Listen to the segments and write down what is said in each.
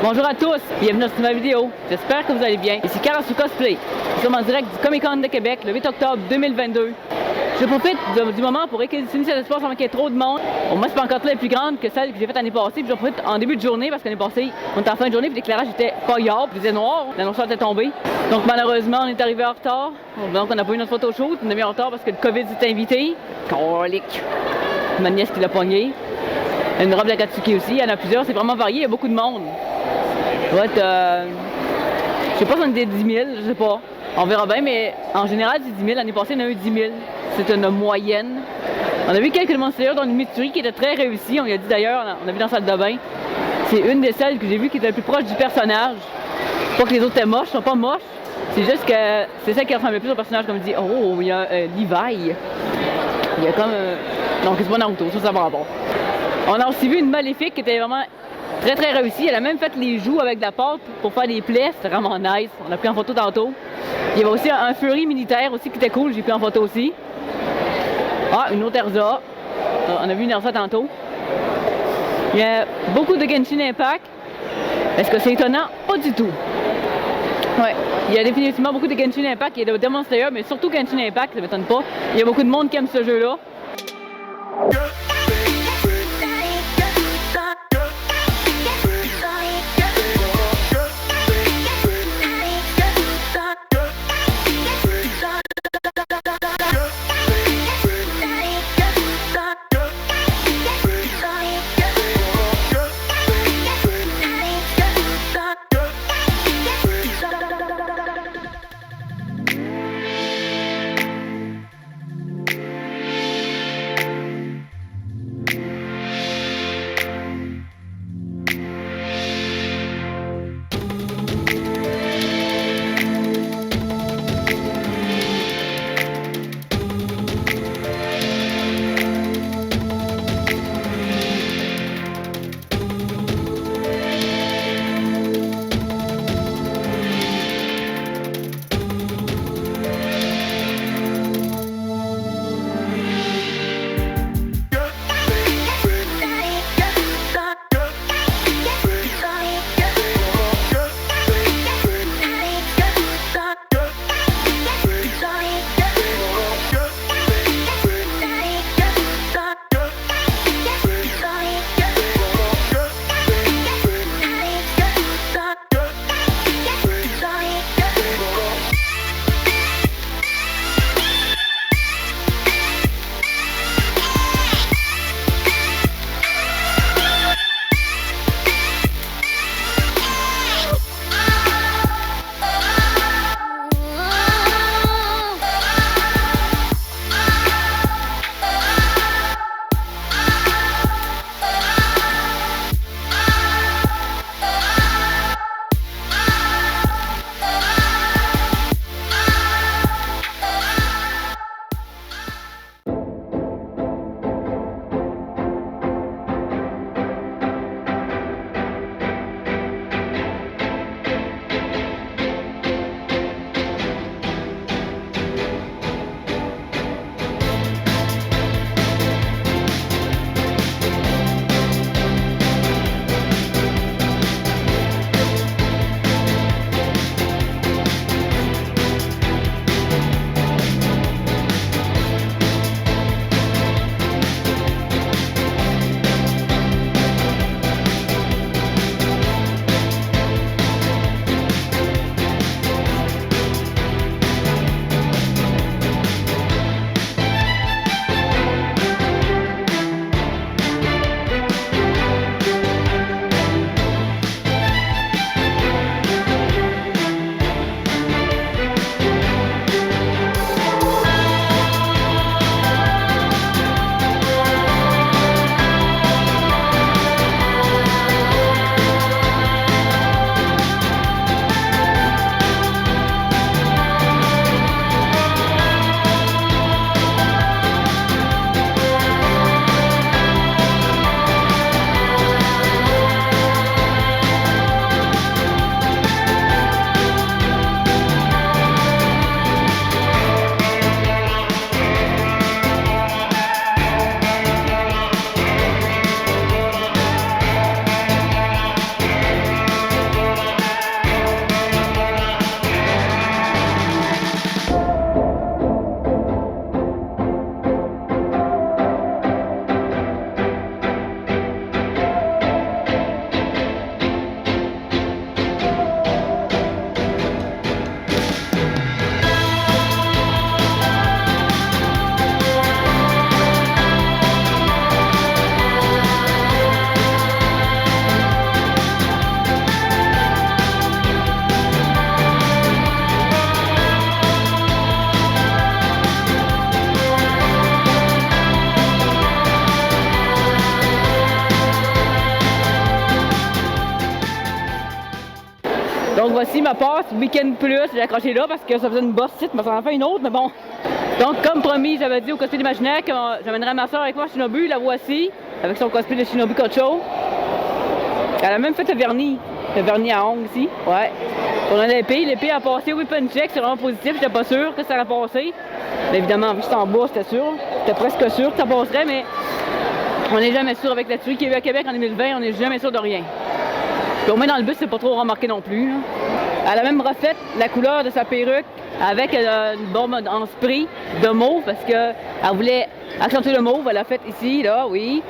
Bonjour à tous, bienvenue dans cette nouvelle vidéo. J'espère que vous allez bien. Ici Karasu Cosplay. Nous sommes en direct du Comic Con de Québec le 8 octobre 2022. Je profite du moment pour réquisitionner cet espace avant qu'il y ait trop de monde. Bon, moi, c'est pas encore très plus grande que celle que j'ai faite l'année passée. Puis je profite en début de journée parce qu'année passée, on était en fin de journée puis l'éclairage était pas hier, puis il faisait noir. L'annonceur était tombé. Donc malheureusement, on est arrivé en retard. Donc on n'a pas eu notre photoshoot. On est mis en retard parce que le COVID s'est invité. Colique. Ma nièce qui l'a pogné. Une robe d'Akatsuki aussi. Il y en a plusieurs. C'est vraiment varié. Il y a beaucoup de monde. Ouais, je sais pas si on était 10 000. Je sais pas. On verra bien, mais en général, c'est 10 000. L'année passée, on a eu 10 000. C'est une moyenne. On a vu quelques démonstrateurs dans une mystery qui était très réussie. On y a dit d'ailleurs, on a vu dans la salle de bain. C'est une des celles que j'ai vues qui était la plus proche du personnage. Pas que les autres étaient moches, ils sont pas moches. C'est juste que c'est celle qui ressemble le plus au personnage, comme je dis. Oh, il y a Levi. Il y a comme. Non, c'est pas Naruto, ça va rapport. On a aussi vu une maléfique qui était vraiment très très réussie. Elle a même fait les joues avec de la pâte pour faire des plaies. C'était vraiment nice. On l'a pris en photo tantôt. Il y avait aussi un Fury militaire aussi qui était cool. J'ai pris en photo aussi. Ah, une autre Erza. On a vu une Erza tantôt. Il y a beaucoup de Genshin Impact. Est-ce que c'est étonnant? Pas du tout. Ouais, il y a définitivement beaucoup de Genshin Impact. Il y a de Demon Slayer, mais surtout Genshin Impact, ça m'étonne pas. Il y a beaucoup de monde qui aime ce jeu-là. Donc voici ma passe Week-end Plus, j'ai accroché là parce que ça faisait une bosse site, mais ça en fait une autre, mais bon. Donc comme promis, j'avais dit au cosplay d'Imaginaire que j'amènerais ma soeur avec moi à Shinobu, la voici, avec son cosplay de Shinobu Kocho. Elle a même fait le vernis à ongles ici, ouais. On a l'épée a passé weapon check, c'est vraiment positif, j'étais pas sûr que ça allait passer. Mais évidemment, vu que c'était en bas, c'était sûr, j'étais presque sûr que ça passerait, mais on n'est jamais sûr avec la tuerie qu'il y a eu à Québec en 2020, on n'est jamais sûr de rien. Puis au moins dans le bus, c'est pas trop remarqué non plus. Là. Elle a même refait la couleur de sa perruque avec une bombe en spray de mauve parce qu'elle voulait accentuer le mauve. Elle a fait ici, là, oui.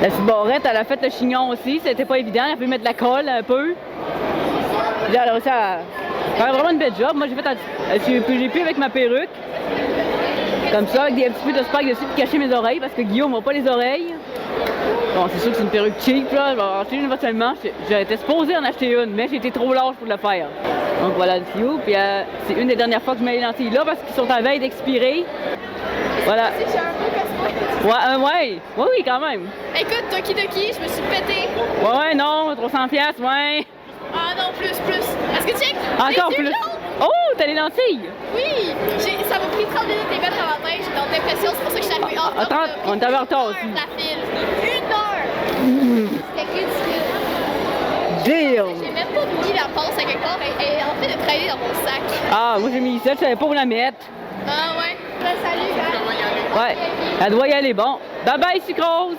La petite barrette, elle a fait le chignon aussi. C'était pas évident. Elle a pu mettre de la colle un peu. Puis elle a réussi à faire vraiment une belle job. Moi, j'ai pu avec ma perruque. Comme ça, avec des petits peu de spike dessus pour cacher mes oreilles parce que Guillaume n'a pas les oreilles. Bon, c'est sûr que c'est une perruque cheap, là. Je vais en acheter une éventuellement. J'étais supposée en acheter une, mais j'ai été trop large pour le faire. Donc voilà le tuyau. Puis c'est une des dernières fois que je mets les lentilles là parce qu'ils sont à veille d'expirer. Voilà. Ouais, oui, quand même. Écoute, Toki Doki, je me suis pété. Ouais, non, 300$, ouais. Ah non, plus. Est-ce que tu check? Encore plus. Oh, t'as les lentilles? Oui, ça m'a pris 30 minutes les mettre à matin, j'étais en dépression, c'est pour ça que je suis arrivée en retard. Attends, on est en retard aussi. La file. 1 heure! C'était ridicule. Damn! J'ai même pas mis la passe à quelque part, elle est en train de traîner dans mon sac. Ah, moi j'ai mis ça, je savais pas où la mettre. Ah ouais? Salut, gars. Ouais, elle doit y aller. Bon, bye bye, Sucrose!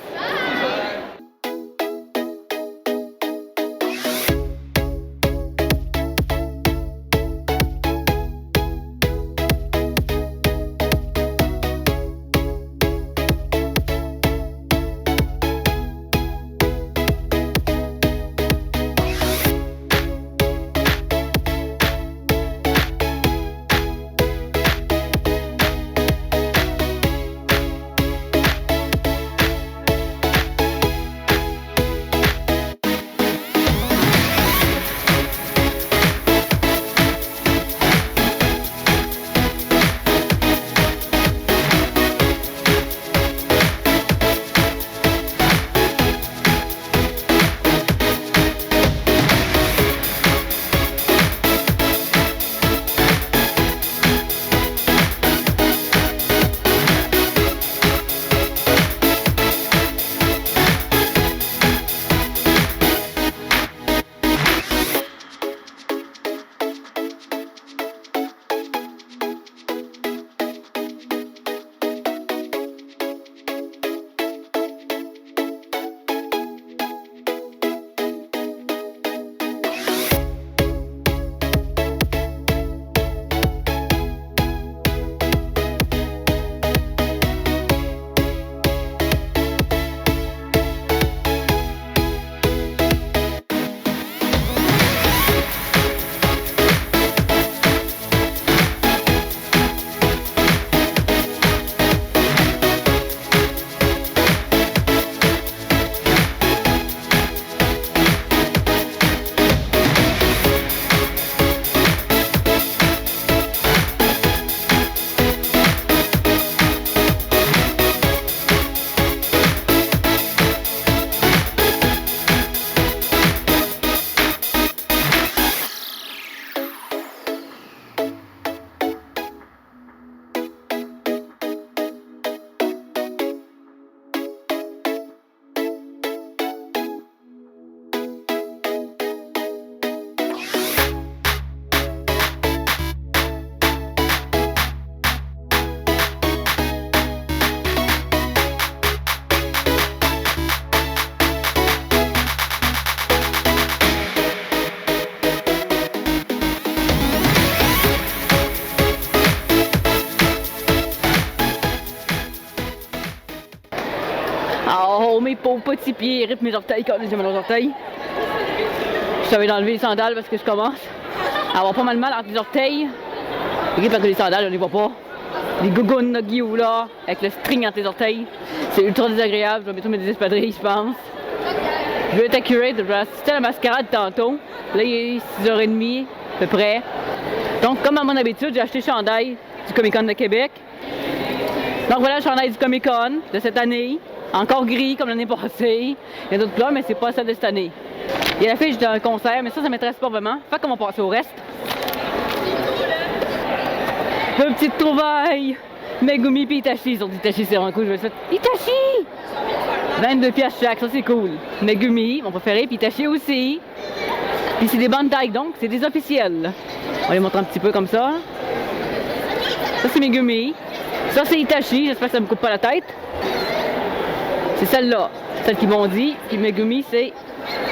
Oh, mes pauvres petits pieds, rip mes orteils, quand j'ai mal aux orteils. Je savais d'enlever les sandales parce que je commence à avoir pas mal mal entre les orteils. Parce que les sandales, on les voit pas. Les gougounes de Guillaume là, avec le string entre les orteils. C'est ultra désagréable, je vais bientôt mettre des espadrilles, je pense. Je vais être accurate, je vais assister à la mascarade tantôt. Là, il est 6h30 à peu près. Donc, comme à mon habitude, j'ai acheté le chandail du Comic-Con de Québec. Donc voilà le chandail du Comic-Con de cette année. Encore gris comme l'année passée. Il y a d'autres couleurs, mais c'est pas ça de cette année. Il y a l'affiche d'un concert, mais ça m'intéresse pas vraiment. Fait qu'on va passer au reste. Une petite trouvaille! Megumi et Itachi. Ils ont dit Itachi, c'est vraiment cool. Je vais le faire. Itachi! 22 piastres chaque, ça c'est cool. Megumi, mon préféré, puis Itachi aussi. Puis c'est des Bandai, donc c'est des officiels. On va les montrer un petit peu comme ça. Ça c'est Megumi. Ça c'est Itachi, j'espère que ça me coupe pas la tête. C'est celle-là, celle qu'ils m'ont dit. Puis Megumi, c'est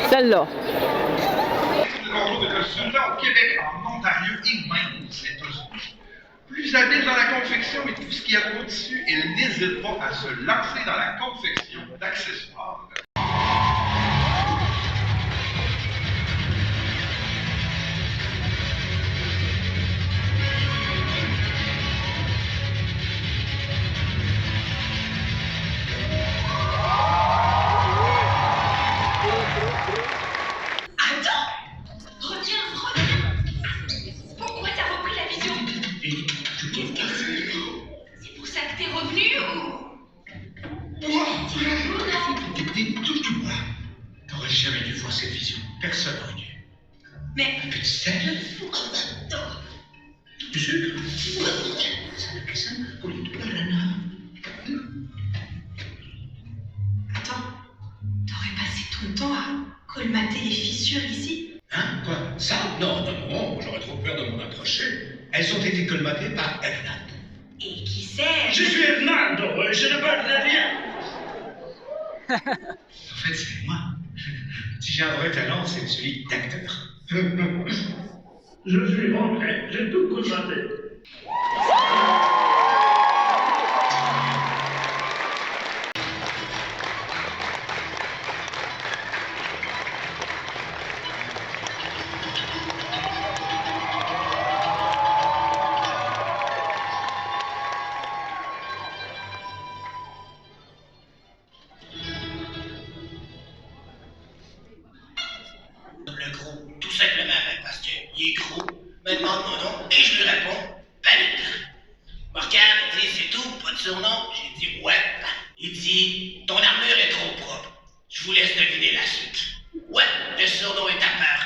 celle-là. Le concours de costumes là au Québec, en Ontario et même aux États-Unis. Plus habile dans la confection et tout ce qu'il y a au-dessus, elle n'hésite pas à se lancer dans la confection d'accessoires. T'aurais jamais dû voir cette vision. Personne n'aurait dû. Mais... Un peu de sel. Du sucre. Ça n'a que ça pour les doigts, Rana. Attends, t'aurais passé ton temps à colmater les fissures ici? Hein? Quoi? Ça? Non, non, non, j'aurais trop peur de m'en approcher. Elles ont été colmatées par Hernando. Et qui c'est? Je suis Hernando, je ne parle de rien. En fait, c'est moi. Si j'ai un vrai talent, c'est celui d'acteur. Je suis rentré, j'ai tout colmaté. Le gros, tout simplement parce qu'il est gros, me demande mon nom et je lui réponds panique. Morgan me dit c'est tout, pas de surnom. J'ai dit ouais. Il dit ton armure est trop propre. Je vous laisse deviner la suite. Ouais, le surnom est apparu.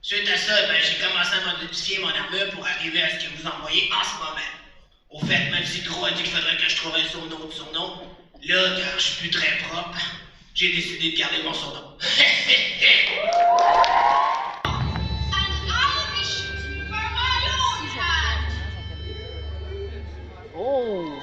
Suite à ça, j'ai commencé à modifier mon armure pour arriver à ce que vous envoyez en ce moment. Au fait, même si Gros a dit qu'il faudrait que je trouve un surnom de surnom, là, car je suis plus très propre, j'ai décidé de garder mon surnom. Oh!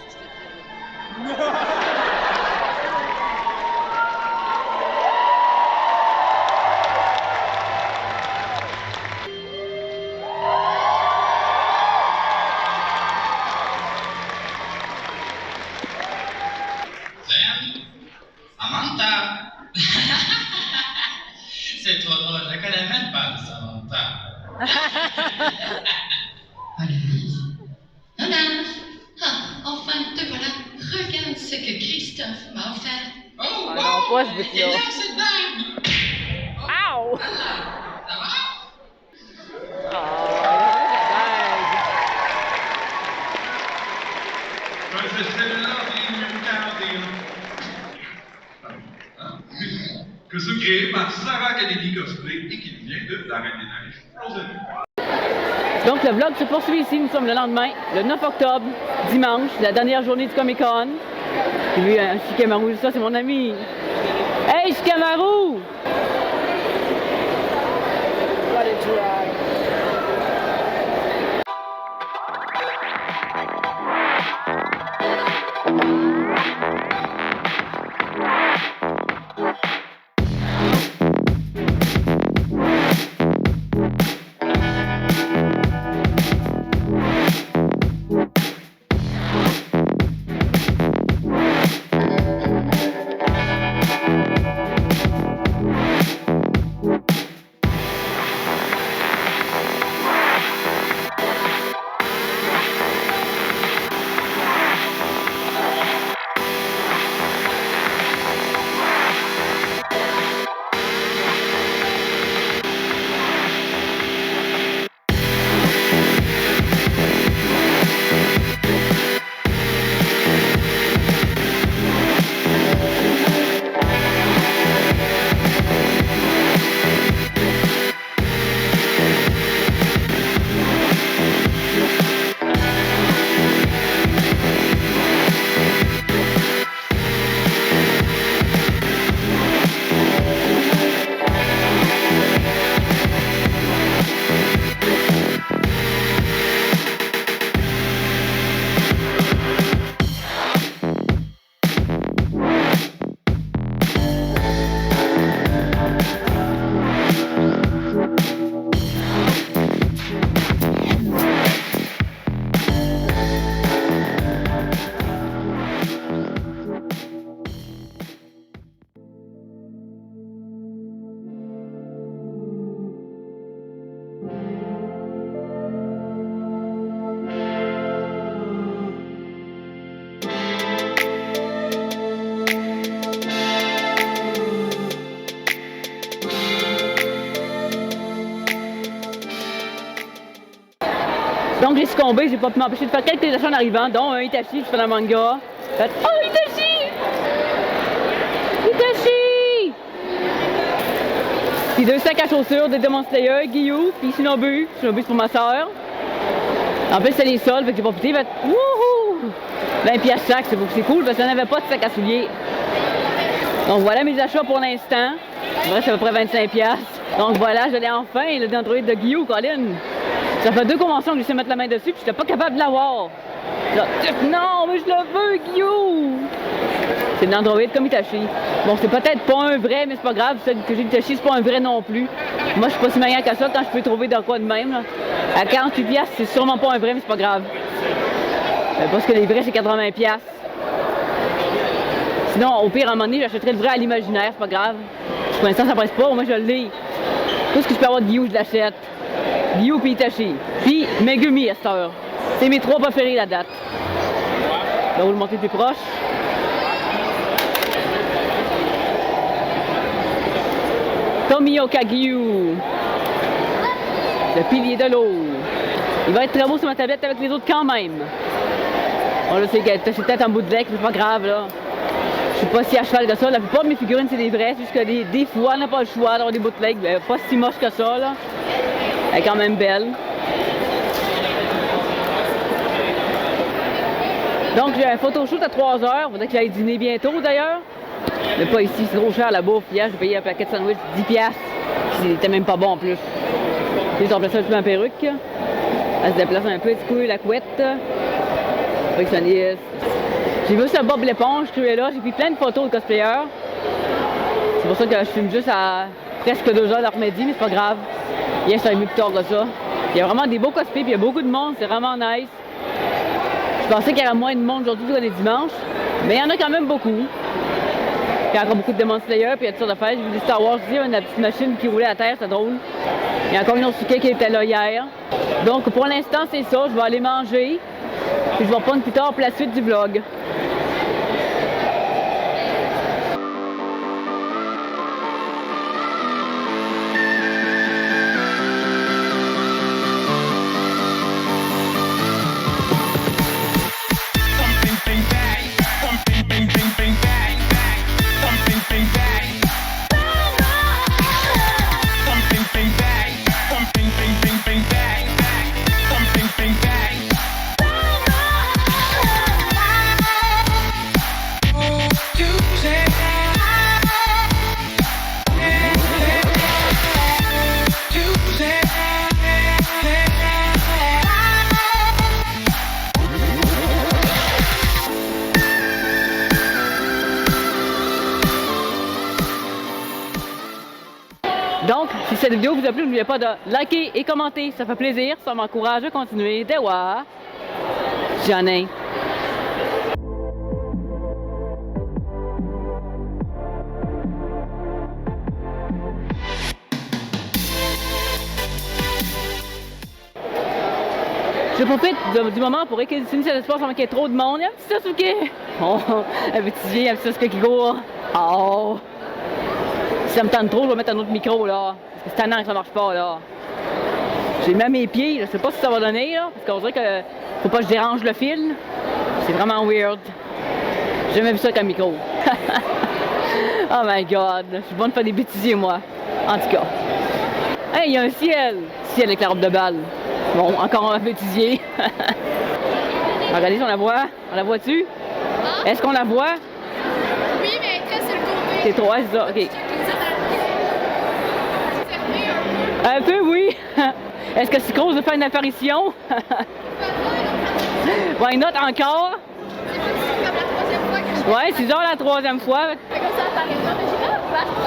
Samantha! C'est trop drôle, je connais même pas Samantha. Allez. Olaf! Ah, enfin, te voilà. Regarde ce que Christophe m'a offert. Oh, Ah non, pas ce wow! but-là. Et là, c'est dingue! Ow! Ça va? C'est celle-là, numéro 41. Que ce créé par Sarah Kennedy Cosplay et qui vient de La Reine des Neiges Frozen. Donc le vlog se poursuit ici, nous sommes le lendemain, le 9 octobre, dimanche, la dernière journée du Comic Con. Puis lui, Shikamaru, ça c'est mon ami. Hey Shikamaru! What a drag. Donc j'ai succombé, j'ai pas pu m'empêcher de faire quelques achats en arrivant, dont un Itachi, je fais un manga. Fait, oh Itachi! Itachi! Puis 2 sacs à chaussures de Demon Slayer, Gyu, puis Shinobu. Shinobu c'est pour ma soeur. En plus c'est les soldes, fait que j'ai profité, fait wouhou! 20 piastres chaque, c'est cool parce qu'il n'y avait pas de sac à souliers. Donc voilà mes achats pour l'instant. Il me reste à peu près 25 piastres. Donc voilà, je l'ai enfin, le Android de Gyu, Colin. Ça fait 2 conventions que j'essaie de mettre la main dessus, puis j'étais pas capable de l'avoir. Non, mais je le veux, Gyu! C'est l'Android comme Itachi. Bon, c'est peut-être pas un vrai, mais c'est pas grave. Celle que j'ai Itachi, c'est pas un vrai non plus. Moi, je suis pas si maniaque que ça quand je peux trouver dans quoi de même. Là. À 48 piastres, c'est sûrement pas un vrai, mais c'est pas grave. Parce que les vrais, c'est 80 piastres. Sinon, au pire, à un moment donné, j'achèterais le vrai à l'imaginaire, c'est pas grave. Pour l'instant, ça presse pas, moi je l'ai. Tout ce que je peux avoir de Gyu, je l'achète. Gyu puis Itachi. Puis Megumi à cette heure. C'est mes 3 préférés la date. Là, on va le monter plus proche. Tomioka Gyu. Le pilier de l'eau. Il va être très beau sur ma tablette avec les autres quand même. Bon là, c'est peut-être en bout de deck, mais c'est pas grave là. Je suis pas si à cheval que ça. La plupart de mes figurines, c'est des vraies. C'est juste que des fois, on n'a pas le choix d'avoir des bootlegs. Pas si moche que ça, là. Elle est quand même belle. Donc, j'ai un photoshoot à 3 heures. Faudrait que j'aille dîner bientôt, d'ailleurs. Mais pas ici, c'est trop cher la bouffe. Hier, j'ai payé un paquet de sandwich 10 piastres. C'était même pas bon en plus. J'ai remplacé un peu ma perruque. Elle se déplace un peu, du coup, la couette. Perfectionniste. J'ai vu ça Bob l'éponge, Cruella, j'ai pris plein de photos de cosplayers. C'est pour ça que je filme juste à presque 2 heures l'après-midi, mais c'est pas grave. Hier, je suis mieux plus tard que ça. Il y a vraiment des beaux cosplays, puis il y a beaucoup de monde, c'est vraiment nice. Je pensais qu'il y aurait moins de monde aujourd'hui qu'on est dimanche, mais il y en a quand même beaucoup. Il y a encore beaucoup de Demon Slayer, puis il y a toutes sortes d'affaires. J'ai vu des Star Wars aussi, une petite machine qui roulait à terre, c'est drôle. Il y a encore une autre qui était là hier. Donc pour l'instant, c'est ça, je vais aller manger, puis je vais reprendre plus tard pour la suite du vlog. Donc, si cette vidéo vous a plu, n'oubliez pas de liker et commenter, ça fait plaisir, ça m'encourage à continuer. Dewa, Janin. Je profite du moment pour réquisitionner cet espace avant qu'il y ait trop de monde. Il y a un petit Sasuke. Oh, un petit vieil, un petit Sasuke qui court. Oh. Si ça me tente trop, je vais mettre un autre micro là. Parce que c'est tannant que ça marche pas là. J'ai mis à mes pieds, je sais pas si ça va donner là. Parce qu'on dirait que faut pas que je dérange le fil. C'est vraiment weird. J'ai jamais vu ça avec un micro. Oh my god. Je suis bonne de faire des bêtisiers moi. En tout cas. Hey, il y a un ciel. Ciel avec la robe de balle. Bon, encore un bêtisier. Regardez si on la voit. On la voit-tu? Ah? Est-ce qu'on la voit? Oui, mais elle est très sur le côté. C'est toi, c'est ça, ok. Un peu, oui. Est-ce que Sycrose veut faire une apparition? Why not encore? Ouais, c'est genre la 3e fois.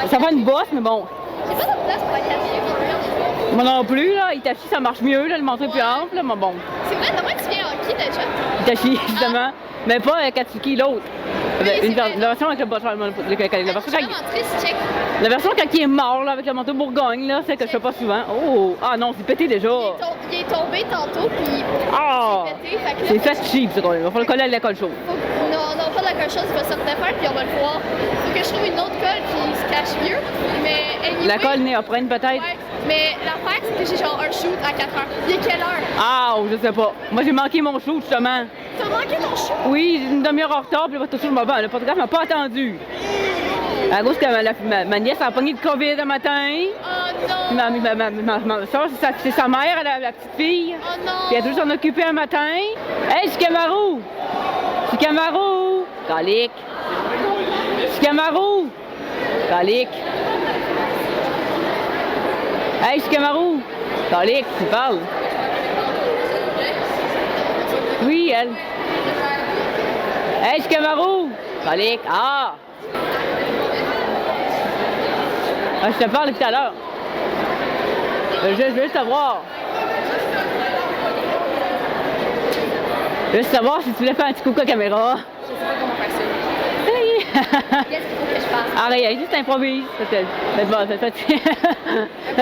Ça fait une bosse, mais bon. J'ai pas de place pour la cacher. Moi non plus, là. Itachi, ça marche mieux, là, le manteau est plus ample, là, mais bon. C'est vrai, t'as moins que tu viens en qui, déjà? Itachi, justement. Mais pas Katsuki, l'autre. Oui, la version avec le version triste, check. La version quand il est mort, là, avec le manteau Bourgogne, là, c'est que je fais pas souvent. Oh! Ah non, c'est pété déjà. Il est tombé tantôt, puis ah! c'est pété. C'est fait cheap, ça, quand même. Il va falloir le coller à l'école chaude. Non, pas de la colle chaude, il va se refaire puis on va le voir. Faut que je trouve une autre colle qui se cache mieux. Mais anyway, La colle néoprène peut-être? Ouais, mais l'affaire, c'est que j'ai genre un shoot à 4 heures. Il est quelle heure? Ah, je sais pas. Moi, j'ai manqué mon shoot, justement. T'as manqué ton shoot? Oui, j'ai une demi-heure en retard, puis le photographe m'a pas attendu. À cause que ma nièce a pogné de COVID le matin. Oh non! Ma soeur, c'est sa mère, la petite fille. Oh non! Puis elle a dû s'en occuper un matin. Hey, c'est Camaro! C'est Camaro! Calique! C'est Camaro! Calique! Hey, c'est Camaro! Calique, tu parles? Oui, elle. Hey, c'est Camaro! Calique! Ah! Ah, je te parle depuis tout à l'heure. Je veux juste savoir. Je veux juste savoir si tu voulais faire un petit coucou à la caméra. Je sais pas comment faire ça. Hey! Qu'est-ce qu'il faut que je fasse? Arrête, juste improvise. Fais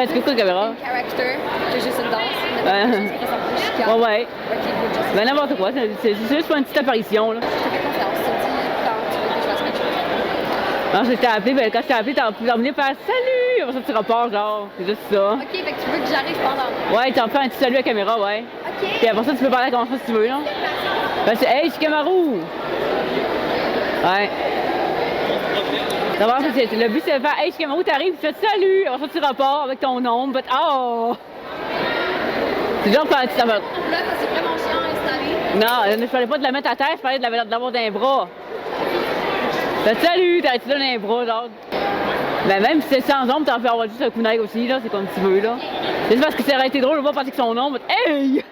un petit coucou à la caméra. Un character, que juste une danse. Ouais. Quelque chose qui ressemble plus chicane. Ouais. Ok, good, je sais. Ben n'importe quoi, c'est juste pas une petite apparition, là. Je te fais confiance. Tu me dis quand tu veux que je fasse quelque chose. Non, je t'ai appelé, ben quand je t'ai appelé, t'as emmené par salut! Après ça, tu repars, genre. C'est juste ça. Ok, fait que tu veux que j'arrive pendant. Ouais, t'en fais un petit salut à la caméra, ouais. Ok. Puis après ça, tu peux parler à la caméra si tu veux, là. Ben c'est hey, c'est Camaro! Ouais. D'abord, le but c'est de faire hey, c'est Camaro, t'arrives, tu fais salut! Après ça, tu repars avec ton nom. Oh! C'est genre faire un petit. Là, c'est vraiment chiant à installer. Non, je parlais pas de la mettre à terre, je parlais de l'avoir dans les bras. Fait salut, t'arrêtes dans les bras, genre. Ben même si c'est sans ombre, t'en fais avoir juste un coup d'œil aussi, là, c'est comme tu veux, là. C'est juste parce que ça aurait été drôle de voir passer que son ombre. Hey!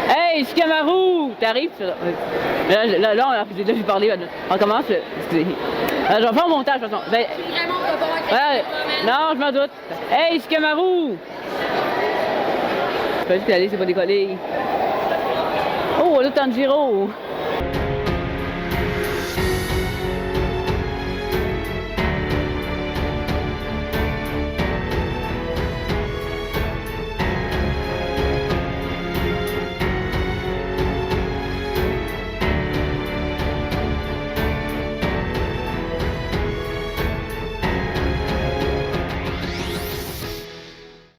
Hey, c'est Camaro! T'arrives, là, j'ai parlé. On commence, excusez. Je vais faire un montage, de toute façon. Ben, Vraiment pas bon avec ouais, non, je m'en doute. Hey, c'est Camaro! Je peux juste aller, c'est pas décollé. Oh, là, Tanjiro!